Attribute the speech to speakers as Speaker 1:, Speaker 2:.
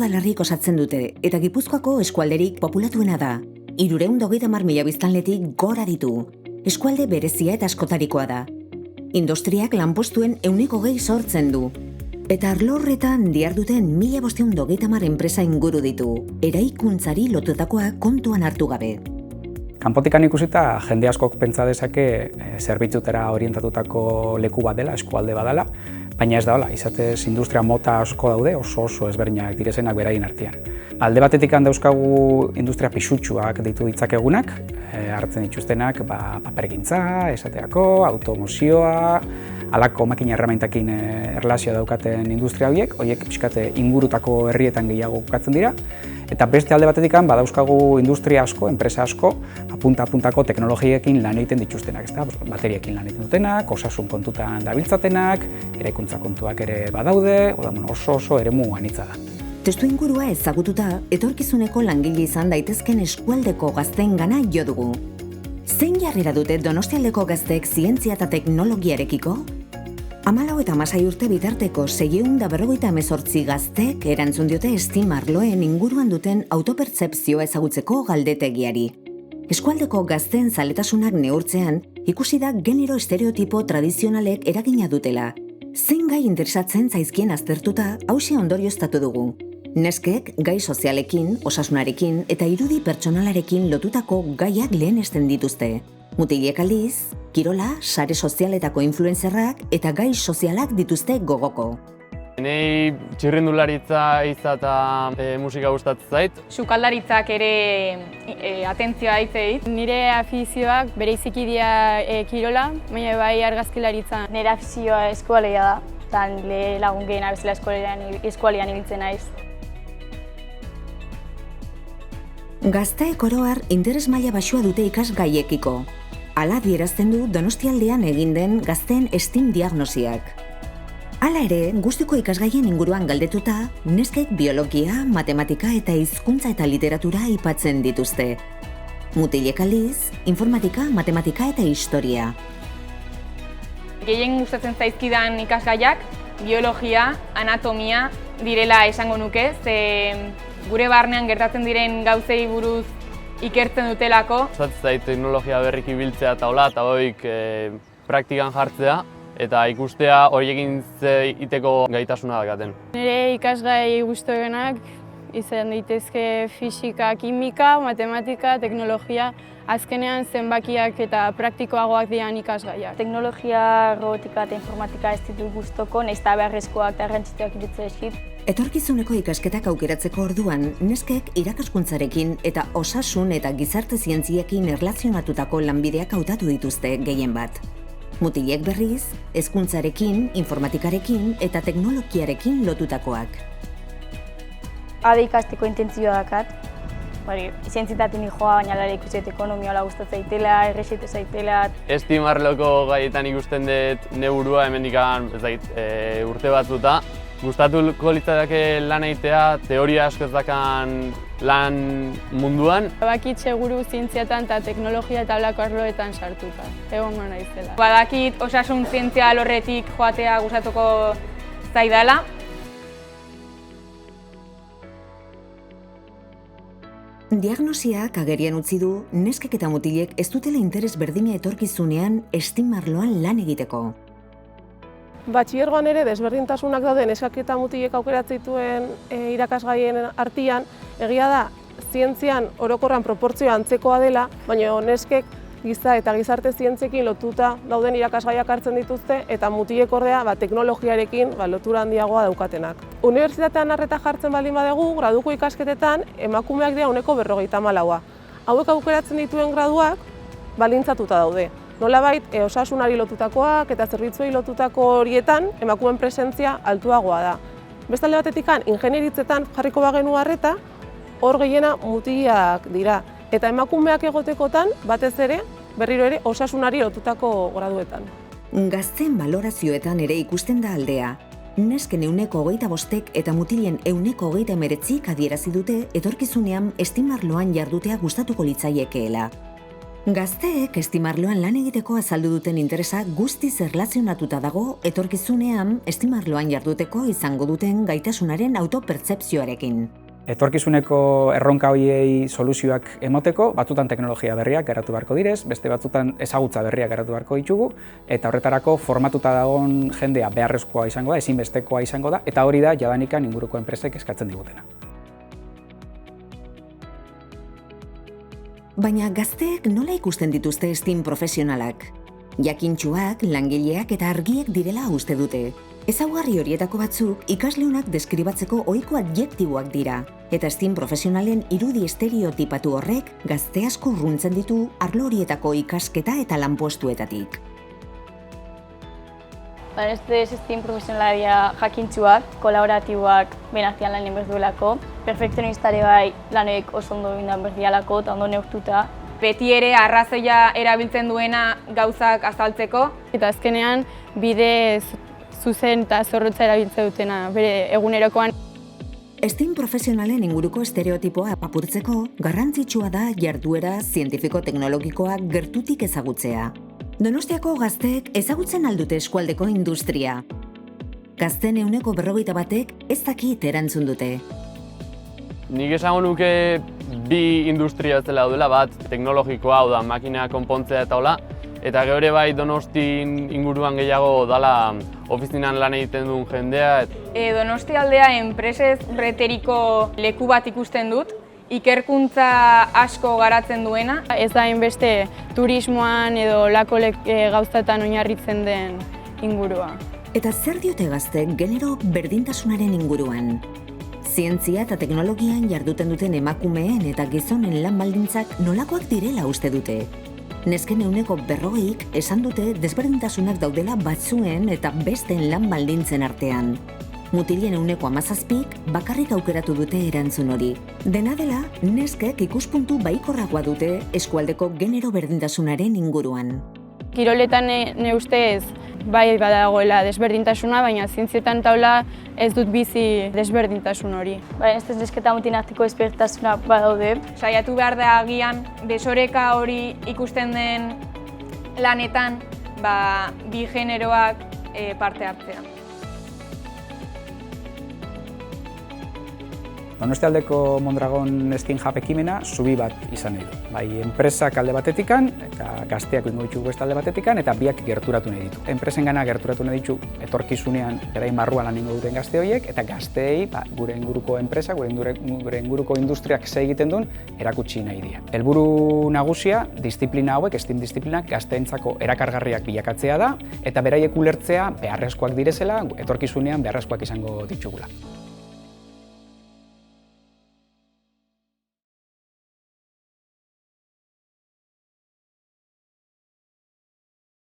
Speaker 1: udalerrik osatzen dute eta Gipuzkoako eskualderik populatuena da. 330.000 biztanletik gora ditu. Eskualde berezia eta askotarikoa da. Industriak lanpostuen 20% sortzen du. Eta arlo horretan diharduten 1.530 enpresa inguru ditu, eraikuntzari lotutakoa kontuan hartu gabe.
Speaker 2: Kanpotikan ikusita, jende askok pentsa dezake zerbitzutera orientatutako leku bat dela, eskualde badala, baina ez da hola, izatez industria mota asko daude, oso ezberdinak direzenak beraien artean. Alde batetik dauzkagu industria pisutsuak ditu ditzakegunak, hartzen dituztenak papergintza, esateako, automozioa, halako makina erramaintakin erlazioa daukaten industria horiek pixkate ingurutako herrietan gehiago kokatzen dira, eta beste alde batetik badauzkagu industria asko, enpresa asko, punta-puntako teknologiekin lan egiten dituztenak, ezta? Bateriekin lan egiten dutenak, osasun kontutan dabiltzatenak, eraikuntza kontuak ere badaude, oso eremu anitza da.
Speaker 1: Testu ingurua ezagututa, etorkizuneko langile izan daitezken eskualdeko gazteengana jo dugu. Zein jarrera dute Donostialdeko gazteek zientzia eta teknologiarekiko? 14 eta 16 urte bitarteko 658 gazteek erantzun diote STEAM arloen inguruan duten autopertzepzioa ezagutzeko galdetegiari. Eskualdeko gazteen zaletasunak neurtzean, ikusi da genero estereotipo tradizionalek eragina dutela. Zein gai interesatzen zaizkien aztertuta, hauxe ondorioztatu dugu. Neskek gai sozialekin, osasunarekin eta irudi pertsonalarekin lotutako gaiak lehenesten dituzte. Mutilek aldiz, kirola, sare sozialetako influencerrak eta gai sozialak dituzte gogoko.
Speaker 3: Nei txirrindularitza eta musika gustatzen zait.
Speaker 4: Sukaldaritzak ere atentzioa aitzeit. Nire afizioak bereiziki dira kirola, baina bai argazkilaritza.
Speaker 5: Nire afizioa eskualea da, eta nire lagun gehiena bezala eskualean ibiltzen naiz.
Speaker 1: Gazteek oro har interes maila baxua dute ikasgaiekiko. Hala adierazten du Donostialdean egin den gazteen STEAM diagnosiak. Hala ere, guztiko ikasgaien inguruan galdetuta, neskek biologia, matematika eta hizkuntza eta literatura aipatzen dituzte. Mutilek aldiz, informatika, matematika eta historia.
Speaker 4: Gehien gustatzen zaizkidan ikasgaiak, biologia, anatomia direla esango nuke, ze gure barnean gertatzen diren gauzei buruz ikertzen dutelako.
Speaker 3: Gustatzen zait teknologia berriki biltzea eta hola, eta hoik praktikan jartzea, eta ikustea horiekin iteko gaitasuna dakaten.
Speaker 4: Nire ikasgai gustuenak izan daitezke fisika, kimika, matematika, teknologia, azkenean zenbakiak eta praktikoagoak dian ikasgaiak.
Speaker 5: Teknologia, robotika eta informatika ez ditut gustoko, nahiz eta beharrezkoak eta garrantzitsuak iruditzen zait.
Speaker 1: Etorkizuneko ikasketak aukeratzeko orduan, neskek irakaskuntzarekin eta osasun eta gizarte zientziekin erlazionatutako lanbideak hautatu dituzte gehien bat. Mutilek berriz, hezkuntzarekin, informatikarekin eta teknologiarekin lotutakoak.
Speaker 5: Ade ikasteko intentzioa dakat. Zientzitatik joa, baina lara ikusiet ekonomia gustatzen zaitela, errexitu zaitela.
Speaker 3: STEAM arloko gaietan ikusten dut neburua hemendikan urte batzuta. Gustatuko litzateke lan egitea, teoria asko ez dakan lan munduan.
Speaker 4: Badakit seguru zientziatan eta teknologia eta holako arloetan sartuta, egongo naizela. Badakit osasun zientzia alorretik joatea gustatuko zaidala.
Speaker 1: Diagnosiak agerian utzi du, neskek eta mutilek ez dutela interes berdina etorkizunean STEAM arloan lan egiteko.
Speaker 6: Batxilergoan ere desberdintasunak daude neskak eta mutilek aukeratzen dituen irakasgaien artean, egia da zientzian orokorran proportzioa antzekoa dela, baina neskek giza eta gizarte zientziekin lotuta dauden irakasgaiak hartzen dituzte eta mutilek ordea teknologiarekin lotura handiagoa daukatenak. Unibertsitatean arreta jartzen baldin badegu, graduko ikasketetan emakumeak dira 54%. Hauek aukeratzen dituen graduak baldintzatuta daude. Nolabait, osasunari lotutakoak eta zerbitzuei lotutako horietan emakumeen presentzia altuagoa da. Bestalde batetik, ingenieritzetan jarriko bagenu arreta, hor gehiena mutilak dira. Eta emakumeak egotekotan, batez ere, berriro ere osasunari lotutako graduetan.
Speaker 1: Gazteen balorazioetan ere ikusten da aldea. Nesken 25% eta mutilen 29% adierazi dute etorkizunean STEAM arloan jardutea gustatuko litzaiekeela. Gazteek estimarloan lan egiteko azaldu duten interesa guztiz erlazionatuta dago etorkizunean estimarloan jarduteko izango duten gaitasunaren autopertzepzioarekin.
Speaker 2: Etorkizuneko erronka horiei soluzioak emoteko, batzutan teknologia berriak garatu beharko direz, beste batzutan ezagutza berriak garatu beharko ditugu, eta horretarako formatuta dagoen jendea beharrezkoa izango da, ezinbestekoa izango da, eta hori da jadanikan inguruko enpresek eskatzen digutena.
Speaker 1: Baina gazteek nola ikusten dituzte STEAM profesionalak? Jakintsuak, langileak eta argiek direla uste dute. Ezaugarri horietako batzuk ikasleunak deskribatzeko ohiko adjektiboak dira, eta STEAM profesionalen irudi estereotipatu horrek gazte asko urruntzen ditu arlo horietako ikasketa eta lanpostuetatik.
Speaker 5: Ez STEAM profesionalaria jakintsuak, kolaboratiboak, benaztian lan berduelako, perfekzionistare bai lanek oso ondo bindan berdialako eta ondo neurtuta.
Speaker 4: Beti ere arrazoia erabiltzen duena gauzak azaltzeko. Eta azkenean bide zuzen eta zorrotza erabiltzen dutena bere egunerokoan.
Speaker 1: STEAM profesionalen inguruko estereotipoa apurtzeko garrantzitsua da jarduera zientifiko-teknologikoa gertutik ezagutzea. Donostiako gazteek ezagutzen aldute eskualdeko industria. Gazteen 41%ek ez dakit erantzun dute.
Speaker 3: Nik esango nuke bi industria zela daudela, bat teknologikoa, hau da, makina konpontzea eta hola, eta gero ere bai Donostin inguruan gehiago dala ofizinan lan egiten duen jendea.
Speaker 4: Donosti aldea enpresez breteriko leku bat ikusten dut, ikerkuntza asko garatzen duena. Ez da hainbeste turismoan edo lako gauzatan oinarritzen den ingurua.
Speaker 1: Eta zer diote gaztek genero berdintasunaren inguruan? Zientzia eta teknologian jarduten duten emakumeen eta gizonen lan baldintzak nolakoak direla uste dute. Nesken 40%ik esan dute desberdintasunak daudela batzuen eta besteen lan baldintzen artean. Mutilen 17%ik bakarrik aukeratu dute erantzun hori. Dena dela, neskek ikuspuntu baikorragoa dute eskualdeko genero berdintasunaren inguruan.
Speaker 4: Kiroletan ne ustez bai badagoela desberdintasuna, baina zientzietan taula ez dut bizi desberdintasun hori.
Speaker 5: Ez nesketa mutien arteko desberdintasuna badaude.
Speaker 4: Saiatu behar da agian desoreka hori ikusten den lanetan bi generoak parte hartzea.
Speaker 2: Donostialdeko Mondragon STEAM Hub ekimena zubi bat izan nahi du. Bai, enpresak alde batetikan eta gazteak ingo ditugu beste alde batetikan eta biak gerturatu nahi ditu. Enpresengana gerturatu nahi ditu etorkizunean beraien barruan lan ingo duten gazte horiek eta gazteei gure inguruko enpresa, gure inguruko industriak ze egiten duen erakutsi nahi dira. Helburu nagusia disiplina hauek, STEAM disiplinak gazteentzako erakargarriak bilakatzea da eta beraiek ulertzea beharrezkoak direzela, etorkizunean beharrezkoak izango ditugula.